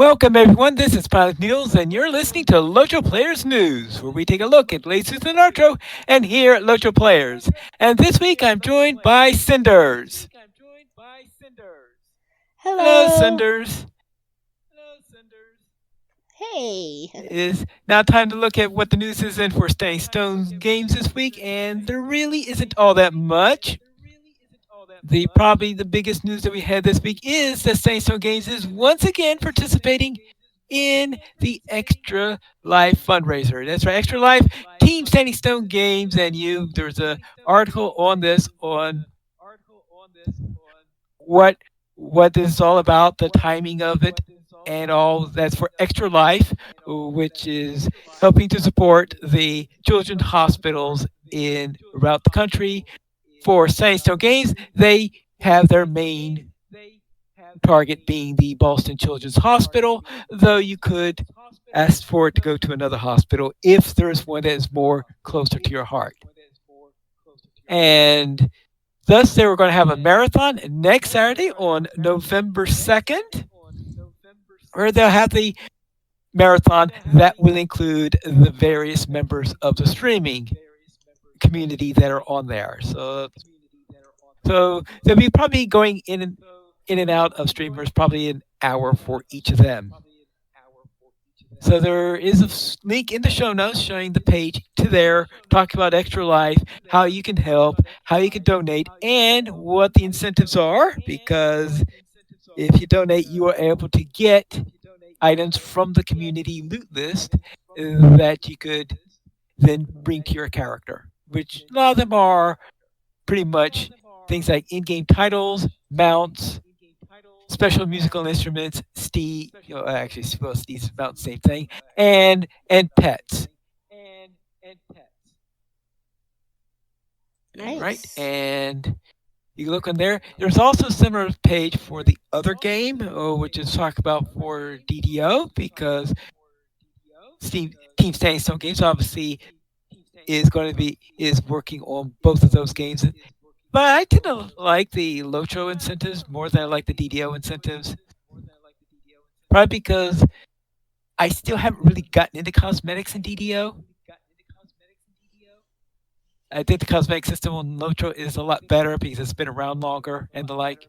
Welcome, everyone. This is Pilot News, and you're listening to LOTRO Players News, where we take a look at latest in LOTRO and here at LOTRO Players. And this week, I'm joined by Cinders. Hello, Hello. Cinders. Hey. It is now time to look at what the news is in for Staying Stone games this week, and there really isn't all that much. Probably the biggest news that we had this week is that Staying Stone Games is once again participating in the Extra Life fundraiser. That's right, Extra Life Team Standing Stone Games, and you. There's a article on this on what what this is all about, the timing of it, and all that's for Extra Life, which is helping to support the children's hospitals in around the country. For Standing Stone Games, they have their main target being the Boston Children's Hospital, though you could ask for it to go to another hospital if there's one that is more closer to your heart. And thus, they were going to have a marathon next Saturday on November 2nd, where they'll have the marathon that will include the various members of the streaming community that are on there. So they'll be probably going in and out of streamers, probably an hour for each of them. So there is a link in the show notes showing the page to there, talking about Extra Life, how you can help, how you can donate, and what the incentives are. Because if you donate, you are able to get items from the community loot list that you could then bring to your character, which a lot of them are pretty much things like in-game titles, mounts, special musical instruments, Steve, actually, well, Steve's about the same thing, and pets, right? Nice. And you look on there. There's also a similar page for the other game, which is talk about for DDO because Steve Team Standing Stone Games obviously is working on both of those games. But I tend to like the Lotro incentives more than I like the DDO incentives. Probably because I still haven't really gotten into cosmetics in DDO. I think the cosmetic system on Lotro is a lot better because it's been around longer and the like.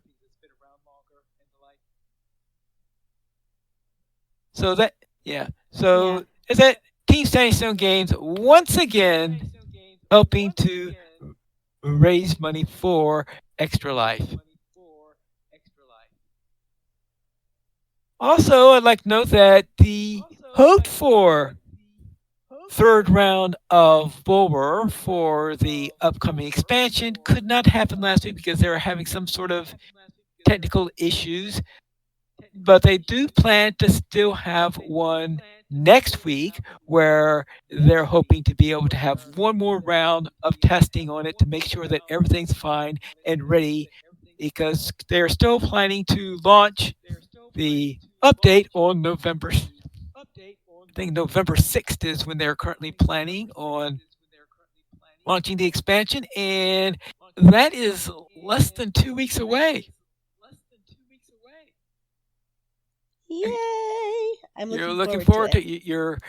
So that yeah. Yeah. So is that Team Standing Stone Games once again helping to raise money for Extra Life. Also, I'd like to note that the hoped for third round of Bulwer for the upcoming expansion could not happen last week because they were having some sort of technical issues, but they do plan to still have one next week where they're hoping to be able to have one more round of testing on it to make sure that everything's fine and ready because they're still planning to launch the update on I think November 6th is when they're currently planning on launching the expansion, and that is less than 2 weeks away. Yay. I'm You're looking looking forward to forward it. to you're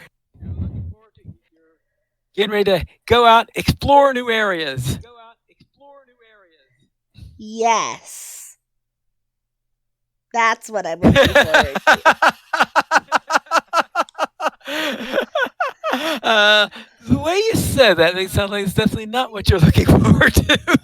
getting ready to go out, explore new areas. Yes. That's what I'm looking forward to. The way you said that, it sounds like it's definitely not what you're looking forward to.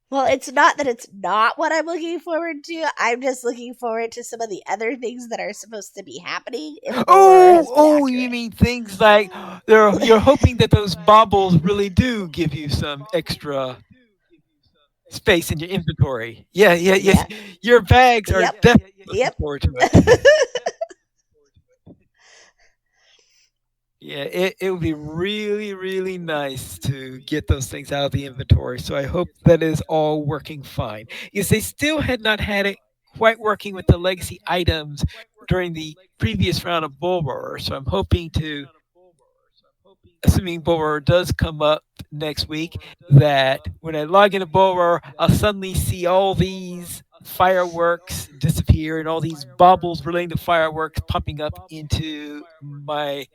Well, it's not that it's not what I'm looking forward to. I'm just looking forward to some of the other things that are supposed to be happening if Bulwer has been You accurate. mean things like you're hoping that those baubles really do give you some extra space in your inventory. Yeah, yeah, yes. Yeah. Your bags are Yep. definitely looking Yep. forward to it. Yeah, it would be really, really nice to get those things out of the inventory. So I hope that is all working fine. Yes, they still had not had it quite working with the legacy items during the previous round of Bull Roar. So I'm hoping to, assuming Bull Roar does come up next week, that when I log into Bull Roar, I'll suddenly see all these fireworks disappear and all these baubles relating to fireworks popping up into my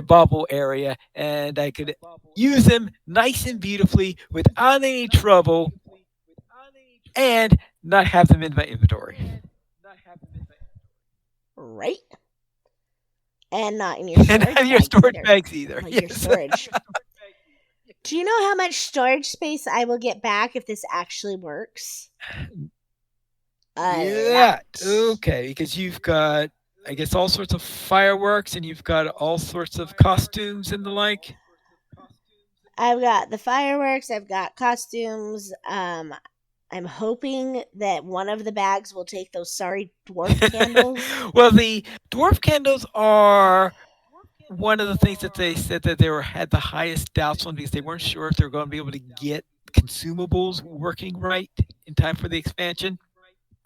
bauble area, and I could use them nice and beautifully without any trouble and not have them in my inventory. Right? And not in your And storage have your bags storage either. bags either. Like your Yes. storage. Do you know how much storage space I will get back if this actually works? A Yeah. lot. Okay. Because you've got, I guess, all sorts of fireworks, and you've got all sorts of costumes and the like. I've got the fireworks, I've got costumes. I'm hoping that one of the bags will take those sorry dwarf candles. Well, the dwarf candles are one of the things that they said that they were had the highest doubts on because they weren't sure if they were going to be able to get consumables working right in time for the expansion.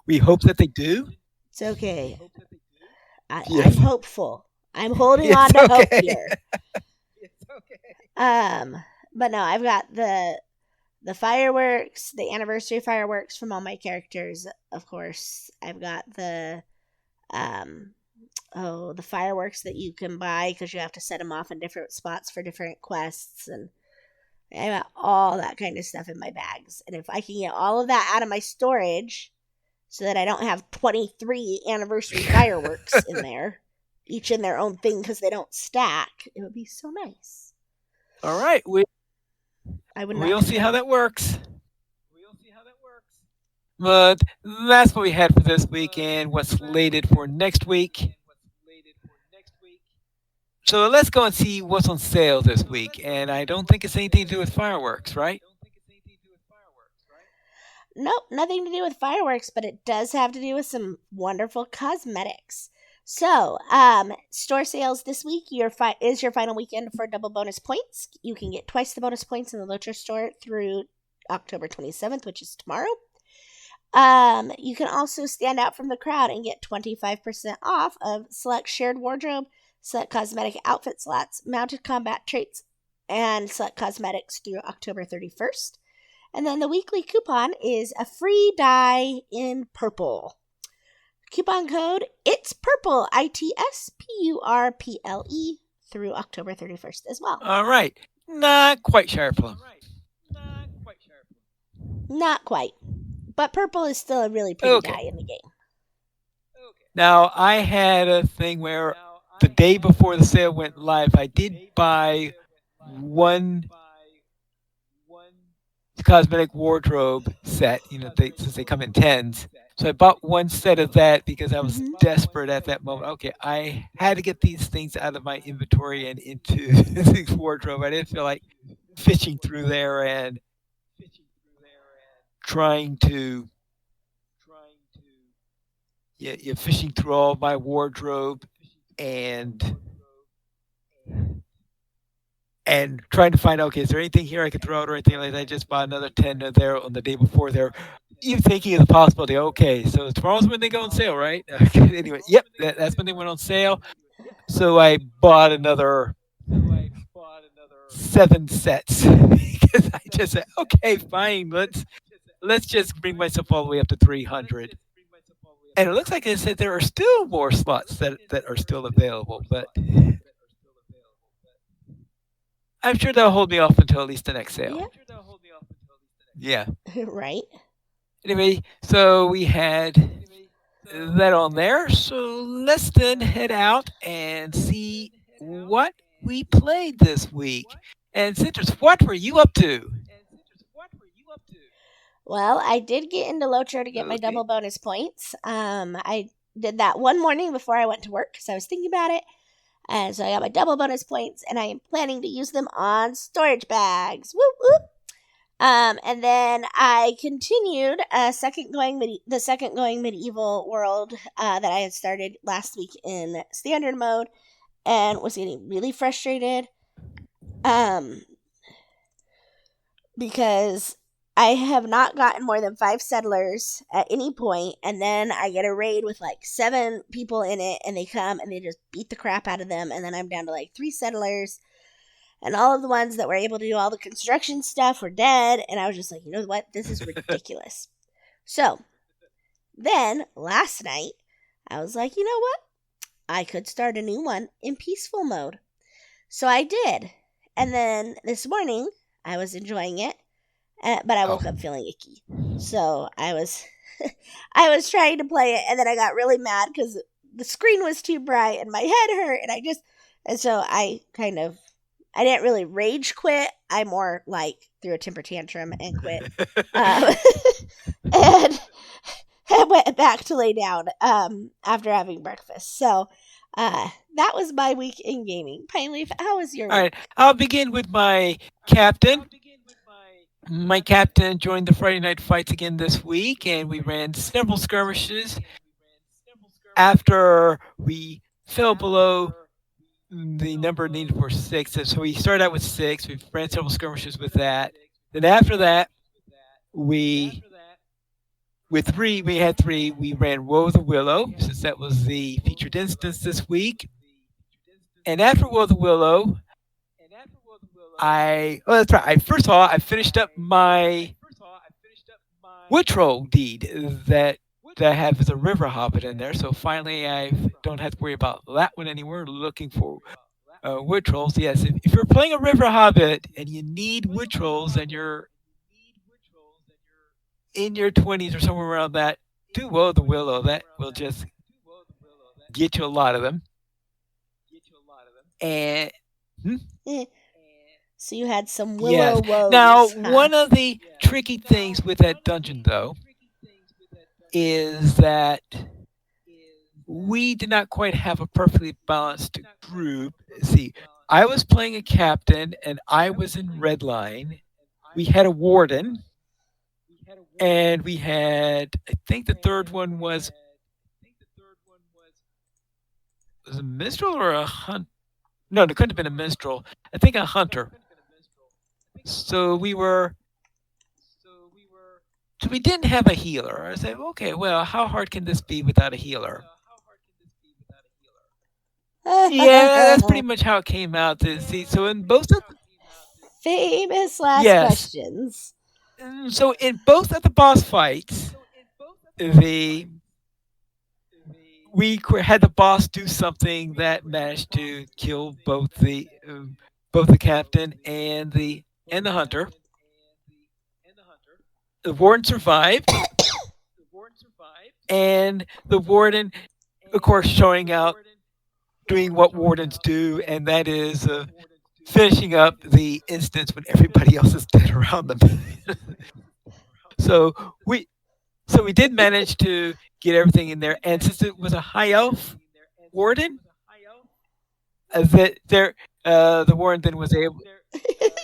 We hope that they do. It's okay. I'm Yes. hopeful. I'm holding on It's to hope okay. here. Um, but no, I've got the fireworks, the anniversary fireworks from all my characters, of course. I've got um the fireworks that you can buy because you have to set them off in different spots for different quests, and I got all that kind of stuff in my bags. And if I can get all of that out of my storage so that I don't have 23 anniversary fireworks in there, each in their own thing because they don't stack, it would be so nice. All right. I would not We'll see how complain. that works. But that's what we had for this week and what's slated for next week. So let's go and see what's on sale this week. And I don't think it's anything to do with fireworks, right? Nope, nothing to do with fireworks, but it does have to do with some wonderful cosmetics. So, store sales this week is your final weekend for double bonus points. You can get twice the bonus points in the LOTRO store through October 27th, which is tomorrow. You can also stand out from the crowd and get 25% off of select shared wardrobe, select cosmetic outfit slots, mounted combat traits, and select cosmetics through October 31st. And then the weekly coupon is a free dye in purple. Coupon code It's Purple, ITSPURPLE, through October 31st as well. All right. Not quite Shire Plum. Not quite, but purple is still a really pretty dye in the game. Now, I had a thing where the day before the sale went live, I did buy one cosmetic wardrobe set, since they come in tens. So I bought one set of that because I was desperate at that moment. Okay, I had to get these things out of my inventory and into this wardrobe. I didn't feel like fishing through there and trying to, yeah, fishing through all my wardrobe and trying to find out, okay, is there anything here I could throw out or anything like that? I just bought another 10 of there on the day before there. Even thinking of the possibility, okay, so tomorrow's when they go on sale, right? Okay, anyway, yep, that's when they went on sale. So I bought another 7 sets because I just said, okay, fine, let's just bring myself all the way up to 300. And it looks like they said there are still more slots that are still available, but I'm sure they'll hold me off until at least the next sale. Yeah. Right? Anyway, so we had that on there. So let's then head out and see what we played this week. And Citrus, what were you up to? Well, I did get into LOTRO to get my double bonus points. I did that one morning before I went to work because I was thinking about it. And so I got my double bonus points, and I am planning to use them on storage bags. Whoop whoop. And then I continued the second going medieval world that I had started last week in standard mode, and was getting really frustrated. Because I have not gotten more than 5 settlers at any point, and then I get a raid with like 7 people in it, and they come and they just beat the crap out of them, and then I'm down to like 3 settlers, and all of the ones that were able to do all the construction stuff were dead, and I was just like, you know what, this is ridiculous. So Then last night, I was like, you know what? I could start a new one in peaceful mode. So I did. And then this morning, I was enjoying it, but I Oh. woke up feeling icky. So I was I was trying to play it, and then I got really mad because the screen was too bright and my head hurt, and so I kind of I didn't really rage quit. I more like threw a temper tantrum and quit, um, and I went back to lay down after having breakfast. So that was my week in gaming. Pine Leaf, how was your All right. week? I'll begin with my captain. My captain joined the Friday night fights again this week, and we ran several skirmishes after we fell below the number needed for six. So we started out with six. We ran several skirmishes with that. Then after that, we with three, we had three. We ran Woe the Willow, since that was the featured instance this week. And after Woe the Willow, that's right. First of all, I finished up my Woodrow deed that I have as a river hobbit in there. So finally, I don't have to worry about that one anymore. Looking for wood trolls. Yes, if you're playing a river hobbit and you need wood trolls and you're in your 20s or somewhere around that, do Woe the Willow. That will just get you a lot of them. And hmm? Eh, so you had some Willow Yes. Now, woes, huh? one of the tricky things with that dungeon, though, is that we did not quite have a perfectly balanced group. See, I was playing a captain and I was in red line. We had a warden and we had, I think the third one was a minstrel or a hunt. No, it couldn't have been a minstrel. I think a hunter. So we didn't have a healer. I said, okay, well, how hard can this be without a healer? Yeah, that's pretty much how it came out. To see, so in both of Famous last yes, questions. so in both of the boss fights, the had the boss do something that managed to kill both the captain and the hunter. The warden survived, and the warden, of course, showing out, doing what wardens do, and that is finishing up the instance when everybody else is dead around them. so we so we did manage to get everything in there, and since it was a high elf warden, that there the warden then was able.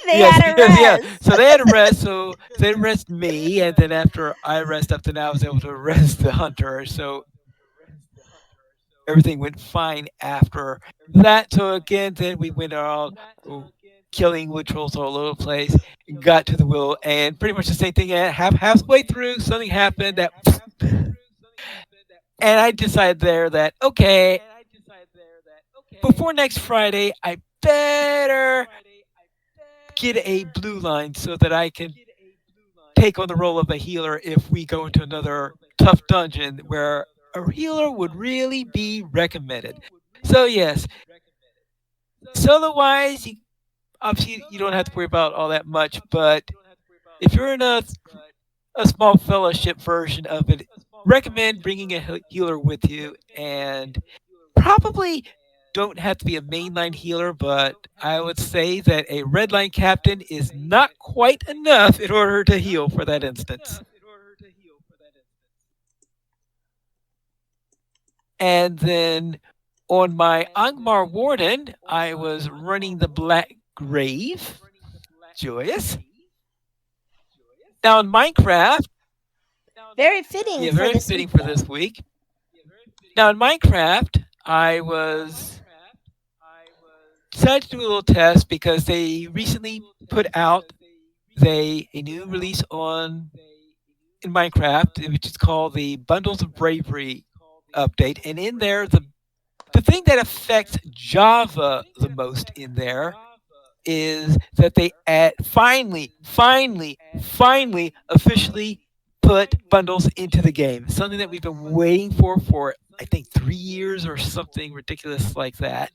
They Yes, had a because yeah, rest. so they had to rest. So they rest me, and then after I rest up, then I was able to rest the hunter. So everything went fine after that. So again, then we went all killing wood trolls all over the place, got to the will, and pretty much the same thing. Halfway through, something happened that, and I decided there that okay, before next Friday, I better get a blue line so that I can take on the role of a healer if we go into another tough dungeon where a healer would really be recommended. So yes, solo wise, obviously you don't have to worry about all that much, but if you're in a small fellowship version of it, recommend bringing a healer with you, and probably don't have to be a mainline healer, but I would say that a red line captain is not quite enough in order to heal for that instance. And then on my Angmar Warden, I was running the Black Grave. Joyous. Now in Minecraft, Very fitting yeah, for very this fitting week, for though. this week. Now in Minecraft, I was decided to do a little test because they recently put out a new release on in Minecraft, which is called the Bundles of Bravery update, and in there the thing that affects Java the most in there is that they finally officially put bundles into the game. Something that we've been waiting for I think 3 years or something ridiculous like that.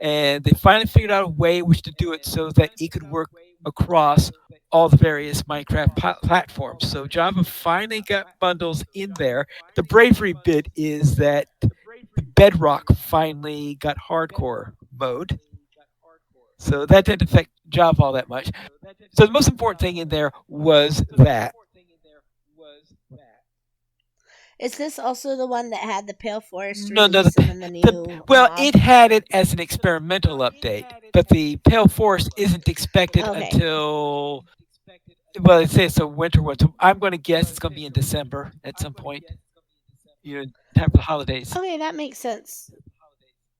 And they finally figured out a way in which to do it so that it could work across all the various Minecraft platforms. So Java finally got bundles in there. The bravery bit is that the Bedrock finally got hardcore mode. So that didn't affect Java all that much. So the most important thing in there was that. Is this also the one that had the Pale Forest No, no, release and then the new well, mob? it had it as an experimental update, but the Pale Forest isn't expected Okay. until, well, it says a winter one. So I'm going to guess it's going to be in December at some point, time for the holidays. Okay, that makes sense.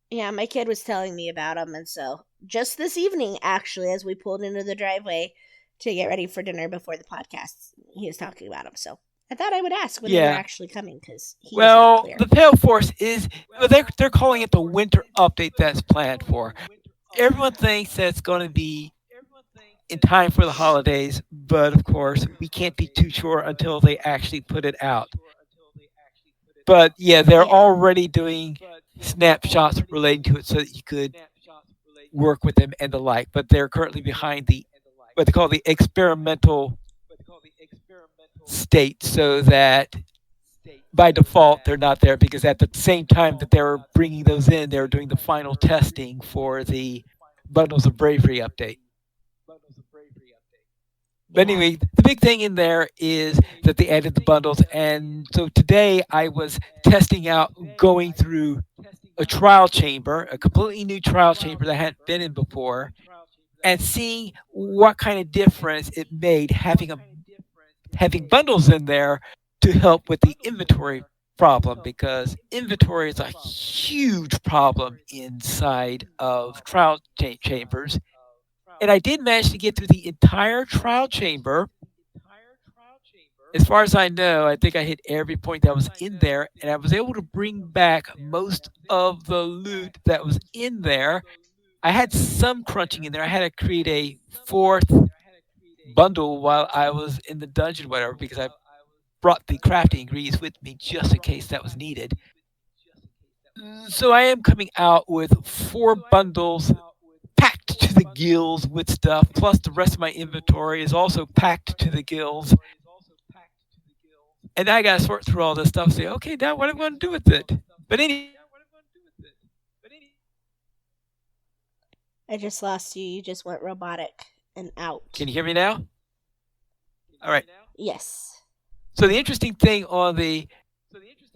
Yeah, my kid was telling me about them, and so just this evening, actually, as we pulled into the driveway to get ready for dinner before the podcast, he was talking about them. So I thought I would ask when they were Yeah. actually coming because he was not Well, clear. the Pale Forest is, well, they're calling it the winter update that's planned for. Everyone thinks that it's going to be in time for the holidays, but of course, we can't be too sure until they actually put it out. But yeah, they're Yeah. already doing snapshots relating to it so that you could work with them and the like. But they're currently behind the what they call the experimental state, so that by default they're not there because at the same time that they were bringing those in, they were doing the final testing for the Bundles of Bravery update. But Yeah. anyway, the big thing in there is that they added the bundles, and so today I was testing out going through a trial chamber, a completely new trial chamber that I hadn't been in before, and seeing what kind of difference it made having bundles in there to help with the inventory problem, because inventory is a huge problem inside of trial chambers. And I did manage to get through the entire trial chamber. As far as I know, I think I hit every point that was in there, and I was able to bring back most of the loot that was in there. I had some crunching in there. I had to create a fourth bundle while I was in the dungeon, whatever, because I brought the crafting ingredients with me just in case that was needed. So I am coming out with four bundles packed to the gills with stuff, plus the rest of my inventory is also packed to the gills. And I got to sort through all this stuff and say, okay, now what am I going to do with it? But anyway, I just lost you. You just went robotic and out. can you hear me now? All right. Yes. So the interesting thing on the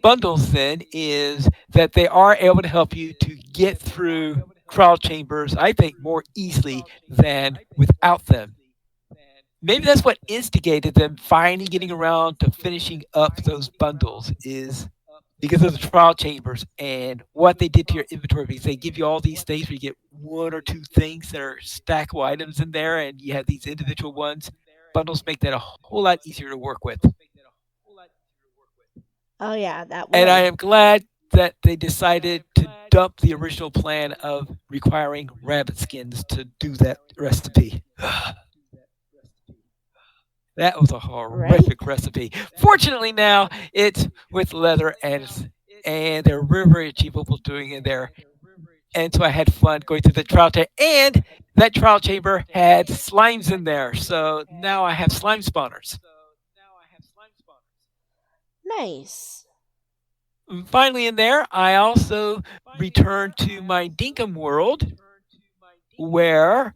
bundles then is that they are able to help you to get through trial chambers, I think, more easily than without them. Maybe that's what instigated them finally getting around to finishing up those bundles, is because of the trial chambers and what they did to your inventory, because they give you all these things where you get one or two things that are stackable items in there and you have these individual ones. Bundles make that a whole lot easier to work with. Oh, yeah, that And I would. am glad that they decided to dump the original plan of requiring rabbit skins to do that recipe. That was a Right? horrific recipe. Fortunately, now it's with leather, and they're very, very achievable doing it there. And so I had fun going through the trial chamber, and that trial chamber had slimes in there. So now I have slime spawners. Nice. Finally, in there, I also returned to my Dinkum world, where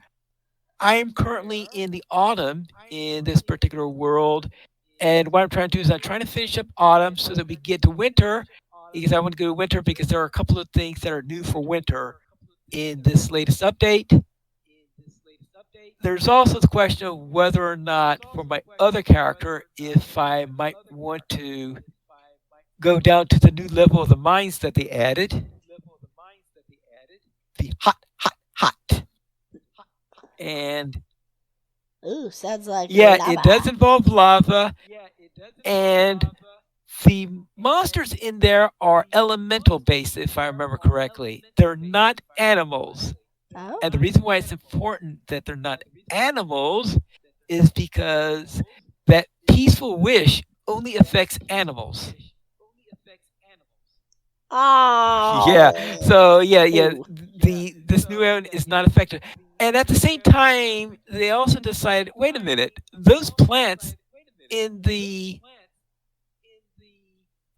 I am currently in the autumn in this particular world. And what I'm trying to do is I'm trying to finish up autumn so that we get to winter, because I want to go to winter because there are a couple of things that are new for winter in this latest update. There's also the question of whether or not for my other character, if I might want to go down to the new level of the mines that they added, the hot, hot, hot. And Ooh, sounds like yeah, it does lava. involve lava, and the monsters in there are elemental based, if I remember correctly. They're not animals. Oh? And the reason why it's important that they're not animals is because that peaceful wish only affects animals. Yeah. Oh. So yeah. Ooh. The this new one is not affected. And at the same time, they also decide, wait a minute, those plants in the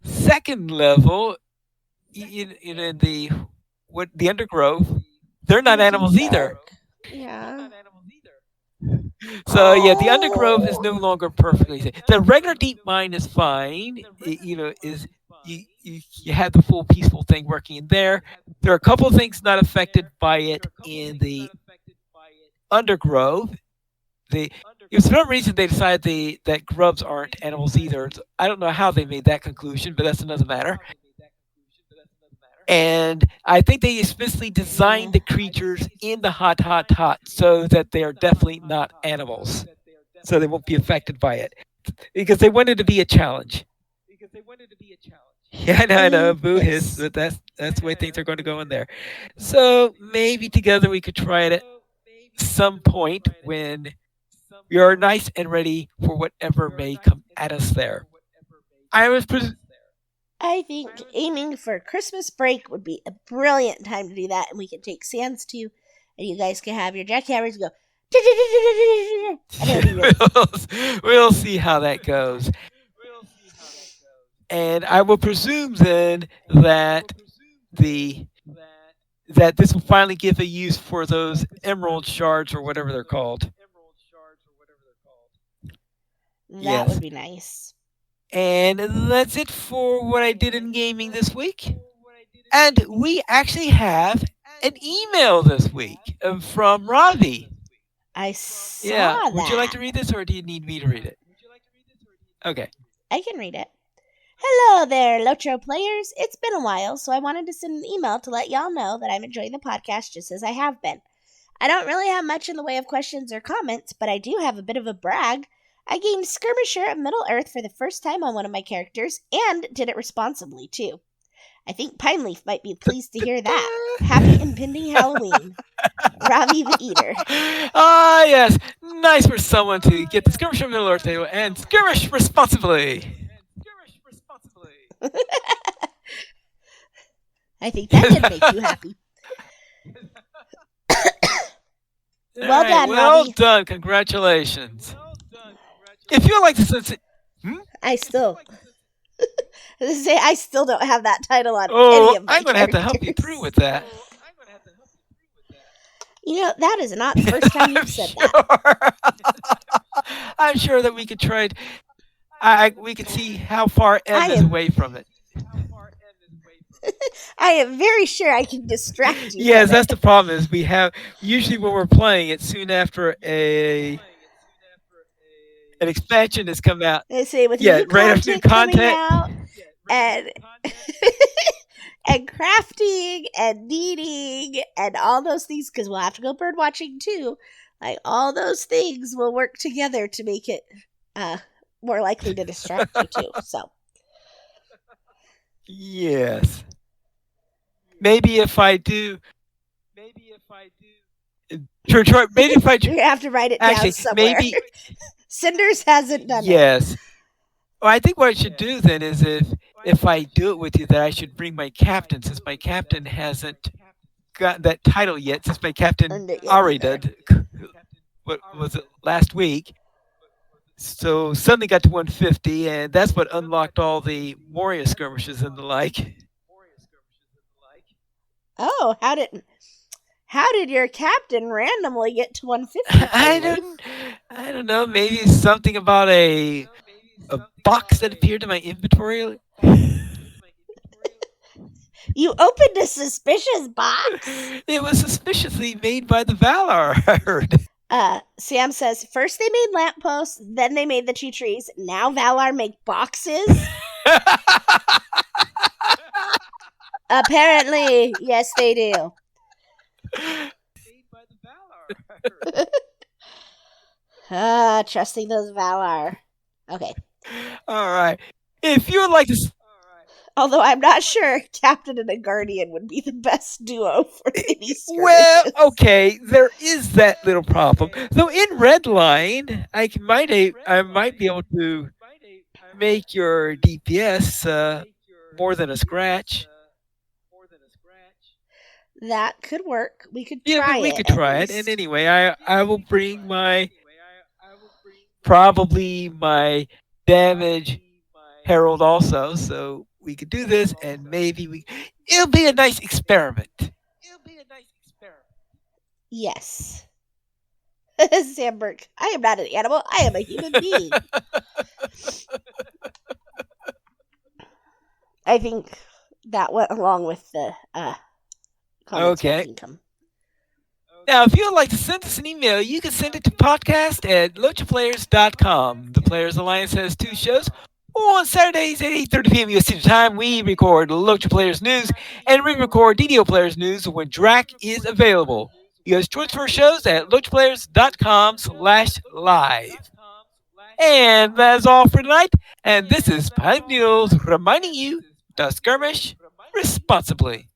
second level, in the what the undergrowth, they're In not the deep animals either. dark. Yeah. So yeah, the undergrowth is Oh. no longer perfectly safe. The regular deep mine is fine. Is you have the full peaceful thing working in there. There are a couple of things not affected by it in the undergrowth. The If for some reason they decided that grubs aren't animals either. I don't know how they made that conclusion, but that's another matter. And I think they especially designed Mm. the creatures in the hot so that they are definitely not animals, so they won't be affected by it because they wanted to be a challenge. Yeah, I know, boo hiss, Yes. but that's the way things are going to go in there. So maybe together we could try it at some point when we are nice and ready for whatever may come at us there. I was I think aiming for Christmas break would be a brilliant time to do that, and we can take Sans too, and you guys can have your jackhammers go, and it'll be really fun. we'll see how that goes. And I will presume then the that this will finally give a use for those emerald shards or whatever they're called. That would Yes. be nice. And that's it for what I did in gaming this week. And we actually have an email this week from Ravi. I Yeah. saw Would you like that. to read this or do you need me to read it? Okay. I can read it. Hello there, LOTRO players. It's been a while, so I wanted to send an email to let y'all know that I'm enjoying the podcast just as I have been. I don't really have much in the way of questions or comments, but I do have a bit of a brag. I gained Skirmisher of Middle Earth for the first time on one of my characters, and did it responsibly, too. I think Pineleaf might be pleased to hear that. Happy impending Halloween. Ravi the Eater. Ah, yes. Nice for someone to get the skirmish from the Lord table and skirmish responsibly. I think that did make you happy. All Well right, done, well Ravi. done. Congratulations. If you would like to send, I still say I still don't have that title on any oh, of my I'm going to have to characters. help you through with that. You know, that is not the first time I'm you've said that. sure. I'm sure that we could try it. We could see how far M I is am away from it. I am very sure I can distract you Yes, from that's it. the problem. Is we have usually when we're playing it soon after a an expansion has come out. They say with Yeah, new right after new content coming content. out and and crafting and kneading and all those things, because we'll have to go bird watching too. Like all those things will work together to make it uh more likely to distract you too. So Yes. Maybe if I do, maybe if I you're gonna have to write it down actually somewhere. maybe Cinders hasn't done it. yes. Well, I think what I should do then is if I do it with you, that I should bring my captain, since my captain hasn't got that title yet, since my captain Earned it yet already either. did. What was it last week? So suddenly got to 150, and that's what unlocked all the warrior skirmishes and the like. Oh, how did your captain randomly get to 150 I finally? I don't know. Maybe something about a box that appeared in my inventory. You opened a suspicious box? It was suspiciously made by the Valar. I heard. Sam says first they made lampposts, then they made the tea trees. Now Valar make boxes? Apparently, yes, they do. Trusting those Valar. Okay. All right. If you would like to, Although I'm not sure Captain and a Guardian would be the best duo for any well, skirmishes. okay, there is that little problem. Though in Redline, I might be able to. make your DPS more than a scratch. That could work. We could Yeah, try we it could at try it. And least. anyway, I will bring my probably my damage herald also, so we could do this, and maybe we. It'll be a nice experiment. Yes. Sandberg, I am not an animal. I am a human being. I think that went along with the comments about Okay. income. Now, if you would like to send us an email, you can send it to podcast@lotraplayers.com. The Players Alliance has two shows. On Saturdays at 8:30 p.m. USC time, we record Lotra Players News and re-record DDO Players News when Drac is available. You guys join for shows at lotraplayers.com/live. And that's all for tonight. And this is Pipe Needles reminding you to skirmish responsibly.